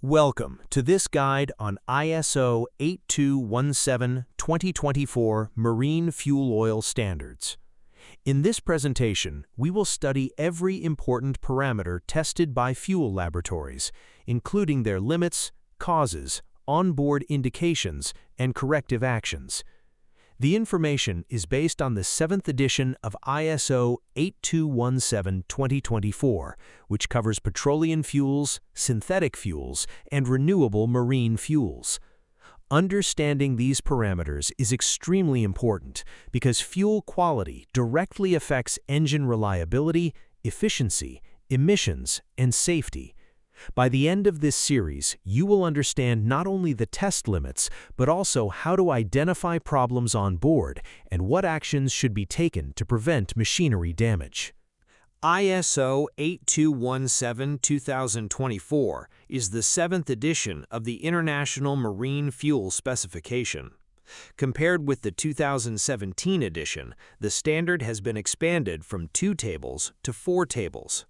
Welcome to this guide on ISO 8217-2024 Marine Fuel Oil Standards. In this presentation, we will study every important parameter tested by fuel laboratories, including their limits, causes, onboard indications, and corrective actions. The information is based on the 7th edition of ISO 8217-2024, which covers petroleum fuels, synthetic fuels, and renewable marine fuels. Understanding these parameters is extremely important because fuel quality directly affects engine reliability, efficiency, emissions, and safety. By the end of this series, you will understand not only the test limits, but also how to identify problems on board and what actions should be taken to prevent machinery damage. ISO 8217-2024 is the 7th edition of the International Marine Fuel Specification. Compared with the 2017 edition, the standard has been expanded from 2 tables to 4 tables.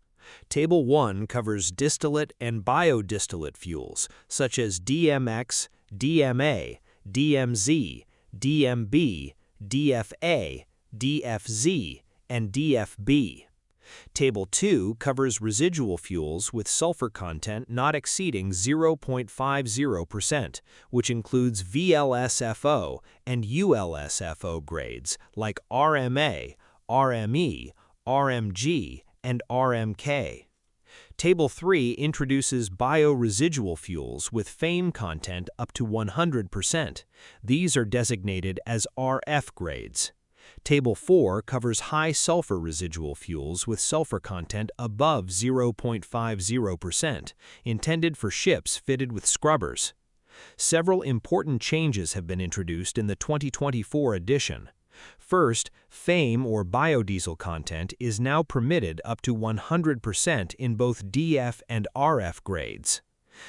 Table 1 covers distillate and biodistillate fuels, such as DMX, DMA, DMZ, DMB, DFA, DFZ, and DFB. Table 2 covers residual fuels with sulfur content not exceeding 0.50%, which includes VLSFO and ULSFO grades like RMA, RME, RMG, and RMK. Table 3 introduces bioresidual fuels with FAME content up to 100%. These are designated as RF grades. Table 4 covers high sulfur residual fuels with sulfur content above 0.50%, intended for ships fitted with scrubbers. Several important changes have been introduced in the 2024 edition. First, FAME or biodiesel content is now permitted up to 100% in both DF and RF grades.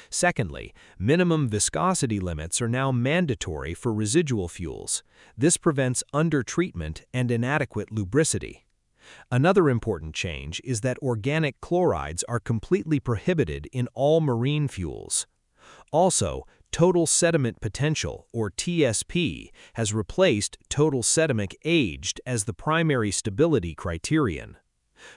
Secondly, minimum viscosity limits are now mandatory for residual fuels. This prevents undertreatment and inadequate lubricity. Another important change is that organic chlorides are completely prohibited in all marine fuels. Also, total sediment potential, or TSP, has replaced total sediment aged as the primary stability criterion.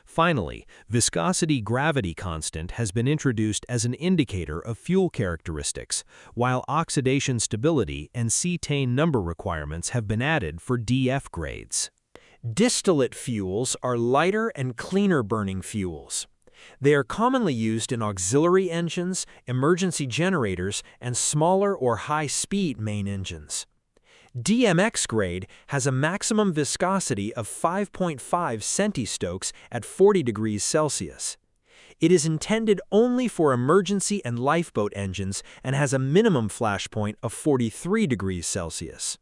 Finally, viscosity gravity constant has been introduced as an indicator of fuel characteristics, while oxidation stability and cetane number requirements have been added for DF grades. Distillate fuels are lighter and cleaner burning fuels. They are commonly used in auxiliary engines, emergency generators, and smaller or high-speed main engines. DMX grade has a maximum viscosity of 5.5 centistokes at 40 degrees Celsius. It is intended only for emergency and lifeboat engines and has a minimum flash point of 43 degrees Celsius.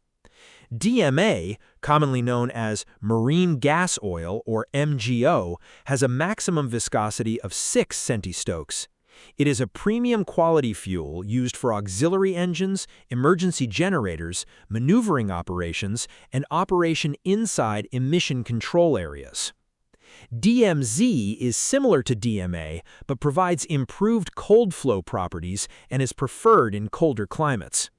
DMA, commonly known as marine gas oil or MGO, has a maximum viscosity of 6 centistokes. It is a premium quality fuel used for auxiliary engines, emergency generators, maneuvering operations, and operation inside emission control areas. DMZ is similar to DMA but provides improved cold flow properties and is preferred in colder climates.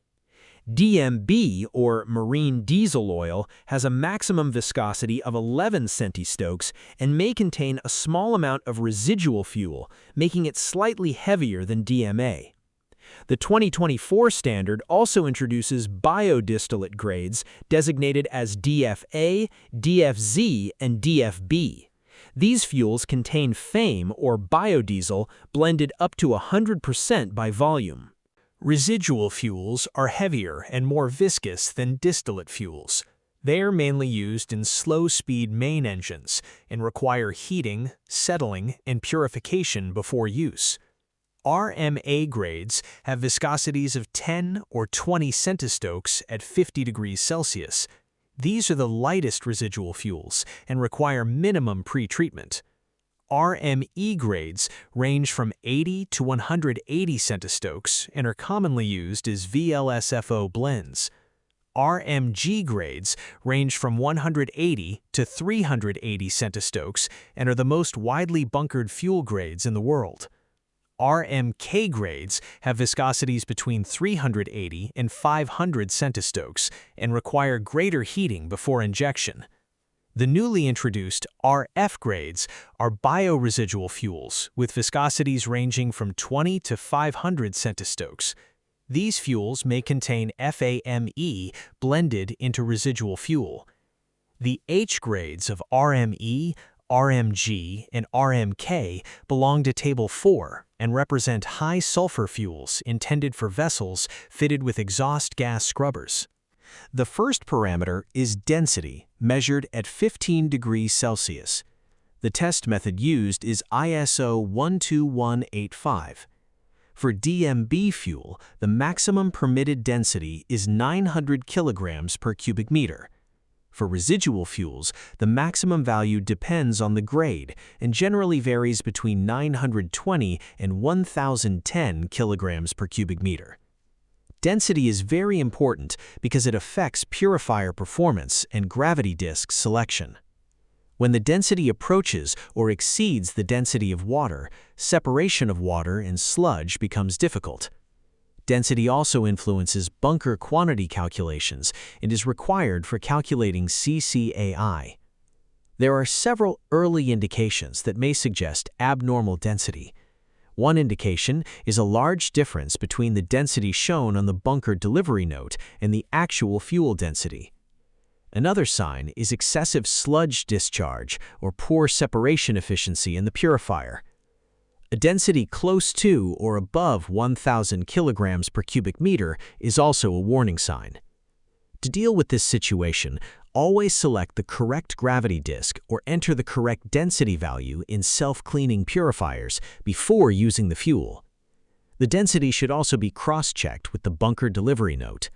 DMB, or marine diesel oil, has a maximum viscosity of 11 centistokes and may contain a small amount of residual fuel, making it slightly heavier than DMA. The 2024 standard also introduces biodistillate grades designated as DFA, DFZ, and DFB. These fuels contain FAME, or biodiesel, blended up to 100% by volume. Residual fuels are heavier and more viscous than distillate fuels. They are mainly used in slow-speed main engines and require heating, settling, and purification before use. RMA grades have viscosities of 10 or 20 centistokes at 50 degrees Celsius. These are the lightest residual fuels and require minimum pretreatment. RME grades range from 80 to 180 centistokes and are commonly used as VLSFO blends. RMG grades range from 180 to 380 centistokes and are the most widely bunkered fuel grades in the world. RMK grades have viscosities between 380 and 500 centistokes and require greater heating before injection. The newly introduced RF grades are bioresidual fuels with viscosities ranging from 20 to 500 centistokes. These fuels may contain FAME blended into residual fuel. The H grades of RME, RMG, and RMK belong to Table 4 and represent high-sulfur fuels intended for vessels fitted with exhaust gas scrubbers. The first parameter is density, measured at 15 degrees Celsius. The test method used is ISO 12185. For DMB fuel, the maximum permitted density is 900 kilograms per cubic meter. For residual fuels, the maximum value depends on the grade and generally varies between 920 and 1,010 kilograms per cubic meter. Density is very important because it affects purifier performance and gravity disk selection. When the density approaches or exceeds the density of water, separation of water and sludge becomes difficult. Density also influences bunker quantity calculations and is required for calculating CCAI. There are several early indications that may suggest abnormal density. One indication is a large difference between the density shown on the bunker delivery note and the actual fuel density. Another sign is excessive sludge discharge or poor separation efficiency in the purifier. A density close to or above 1,000 kilograms per cubic meter is also a warning sign. To deal with this situation, always select the correct gravity disk or enter the correct density value in self-cleaning purifiers before using the fuel. The density should also be cross-checked with the bunker delivery note.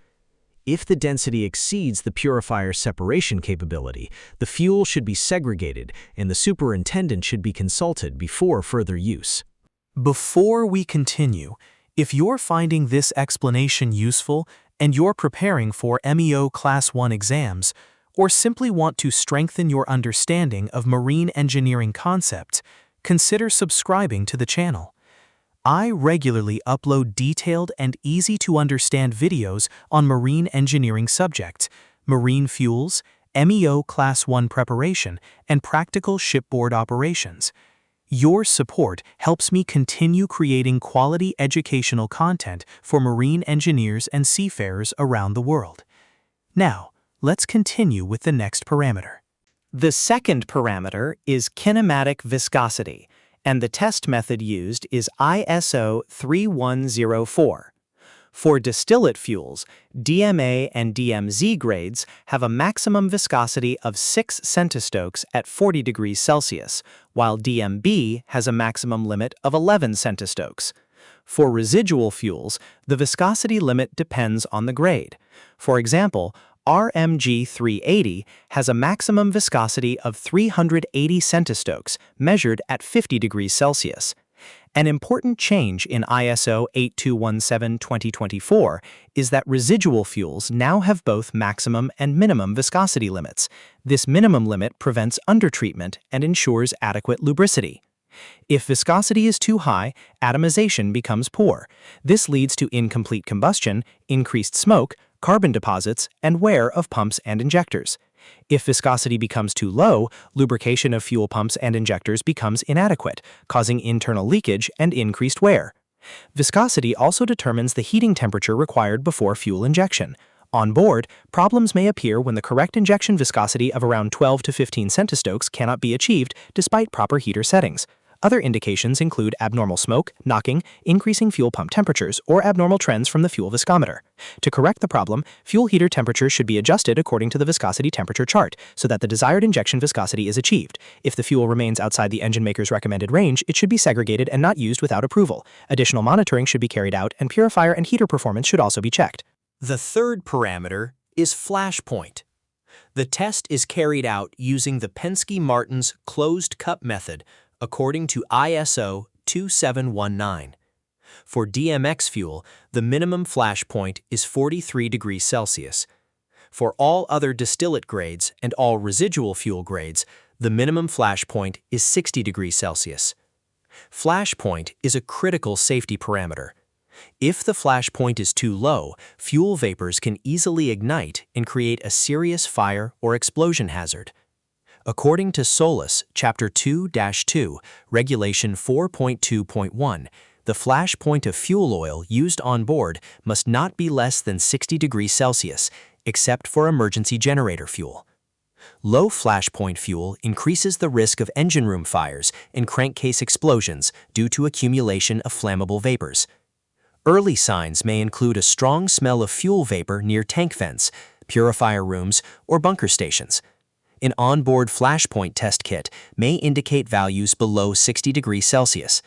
If the density exceeds the purifier separation capability, the fuel should be segregated and the superintendent should be consulted before further use. Before we continue, if you're finding this explanation useful and you're preparing for MEO Class 1 exams, or simply want to strengthen your understanding of marine engineering concepts, consider subscribing to the channel. I regularly upload detailed and easy-to-understand videos on marine engineering subjects, marine fuels, MEO Class 1 preparation, and practical shipboard operations. Your support helps me continue creating quality educational content for marine engineers and seafarers around the world. Now, let's continue with the next parameter. The second parameter is kinematic viscosity, and the test method used is ISO 3104. For distillate fuels, DMA and DMZ grades have a maximum viscosity of 6 centistokes at 40 degrees Celsius, while DMB has a maximum limit of 11 centistokes. For residual fuels, the viscosity limit depends on the grade. For example, RMG 380 has a maximum viscosity of 380 centistokes measured at 50 degrees Celsius. An important change in ISO 8217-2024 is that residual fuels now have both maximum and minimum viscosity limits. This minimum limit prevents undertreatment and ensures adequate lubricity. If viscosity is too high, atomization becomes poor. This leads to incomplete combustion, increased smoke, carbon deposits, and wear of pumps and injectors. If viscosity becomes too low, lubrication of fuel pumps and injectors becomes inadequate, causing internal leakage and increased wear. Viscosity also determines the heating temperature required before fuel injection. On board, problems may appear when the correct injection viscosity of around 12 to 15 centistokes cannot be achieved despite proper heater settings. Other indications include abnormal smoke, knocking, increasing fuel pump temperatures, or abnormal trends from the fuel viscometer. To correct the problem, fuel heater temperature should be adjusted according to the viscosity temperature chart so that the desired injection viscosity is achieved. If the fuel remains outside the engine maker's recommended range, it should be segregated and not used without approval. Additional monitoring should be carried out, and purifier and heater performance should also be checked. The third parameter is flash point. The test is carried out using the Penske-Martin's closed cup method according to ISO 2719. For DMX fuel, the minimum flash point is 43 degrees Celsius. For all other distillate grades and all residual fuel grades, the minimum flash point is 60 degrees Celsius. Flash point is a critical safety parameter. If the flash point is too low, fuel vapors can easily ignite and create a serious fire or explosion hazard. According to SOLAS, Chapter 2-2, Regulation 4.2.1, the flash point of fuel oil used on board must not be less than 60 degrees Celsius, except for emergency generator fuel. Low flash point fuel increases the risk of engine room fires and crankcase explosions due to accumulation of flammable vapors. Early signs may include a strong smell of fuel vapor near tank vents, purifier rooms, or bunker stations. An onboard flash point test kit may indicate values below 60 degrees Celsius.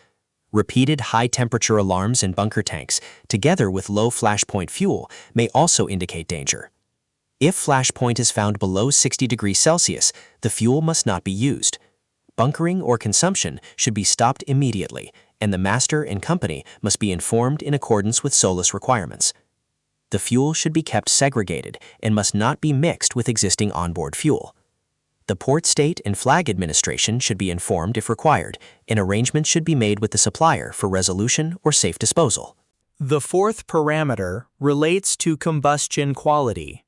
Repeated high-temperature alarms in bunker tanks, together with low flash point fuel, may also indicate danger. If flash point is found below 60 degrees Celsius, the fuel must not be used. Bunkering or consumption should be stopped immediately, and the master and company must be informed in accordance with SOLAS requirements. The fuel should be kept segregated and must not be mixed with existing onboard fuel. The Port State and Flag Administration should be informed if required, and arrangements should be made with the supplier for resolution or safe disposal. The fourth parameter relates to combustion quality.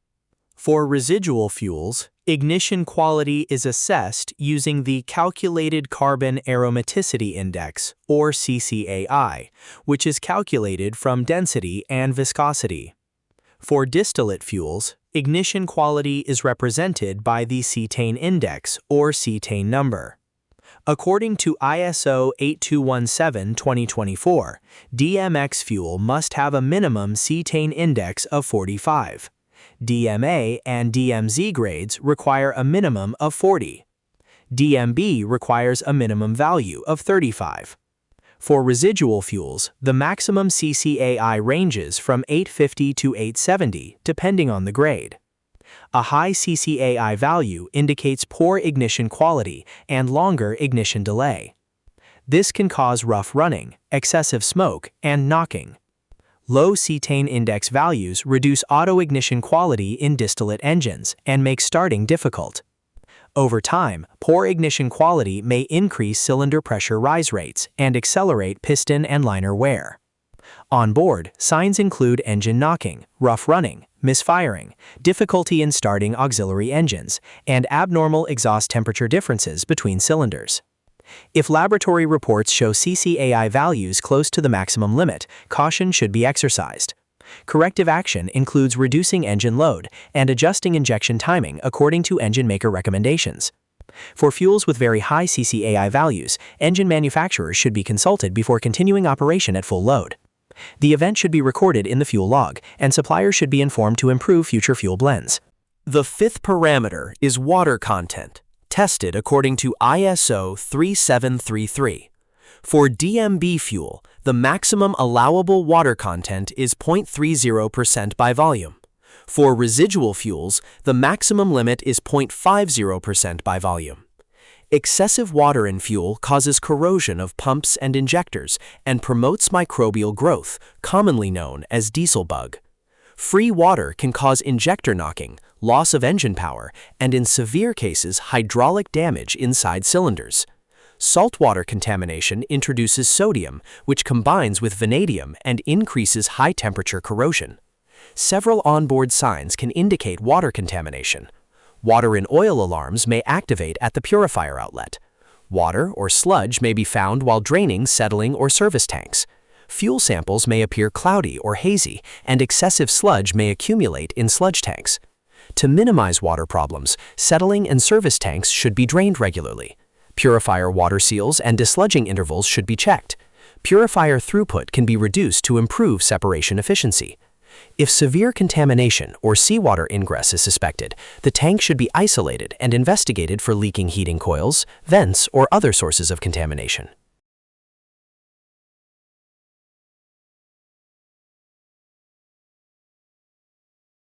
For residual fuels, ignition quality is assessed using the Calculated Carbon Aromaticity Index, or CCAI, which is calculated from density and viscosity. For distillate fuels, ignition quality is represented by the Cetane index, or Cetane number. According to ISO 8217-2024, DMX fuel must have a minimum Cetane index of 45. DMA and DMZ grades require a minimum of 40. DMB requires a minimum value of 35. For residual fuels, the maximum CCAI ranges from 850 to 870, depending on the grade. A high CCAI value indicates poor ignition quality and longer ignition delay. This can cause rough running, excessive smoke, and knocking. Low cetane index values reduce auto-ignition quality in distillate engines and make starting difficult. Over time, poor ignition quality may increase cylinder pressure rise rates and accelerate piston and liner wear. On board, signs include engine knocking, rough running, misfiring, difficulty in starting auxiliary engines, and abnormal exhaust temperature differences between cylinders. If laboratory reports show CCAI values close to the maximum limit, caution should be exercised. Corrective action includes reducing engine load and adjusting injection timing according to engine maker recommendations. For fuels with very high CCAI values, engine manufacturers should be consulted before continuing operation at full load. The event should be recorded in the fuel log, and suppliers should be informed to improve future fuel blends. The fifth parameter is water content, tested according to ISO 3733. For DMB fuel, the maximum allowable water content is 0.30% by volume. For residual fuels, the maximum limit is 0.50% by volume. Excessive water in fuel causes corrosion of pumps and injectors and promotes microbial growth, commonly known as diesel bug. Free water can cause injector knocking, loss of engine power, and in severe cases, hydraulic damage inside cylinders. Saltwater contamination introduces sodium, which combines with vanadium and increases high-temperature corrosion. Several onboard signs can indicate water contamination. Water in oil alarms may activate at the purifier outlet. Water or sludge may be found while draining settling or service tanks. Fuel samples may appear cloudy or hazy, and excessive sludge may accumulate in sludge tanks. To minimize water problems, settling and service tanks should be drained regularly. Purifier water seals and desludging intervals should be checked. Purifier throughput can be reduced to improve separation efficiency. If severe contamination or seawater ingress is suspected, the tank should be isolated and investigated for leaking heating coils, vents, or other sources of contamination.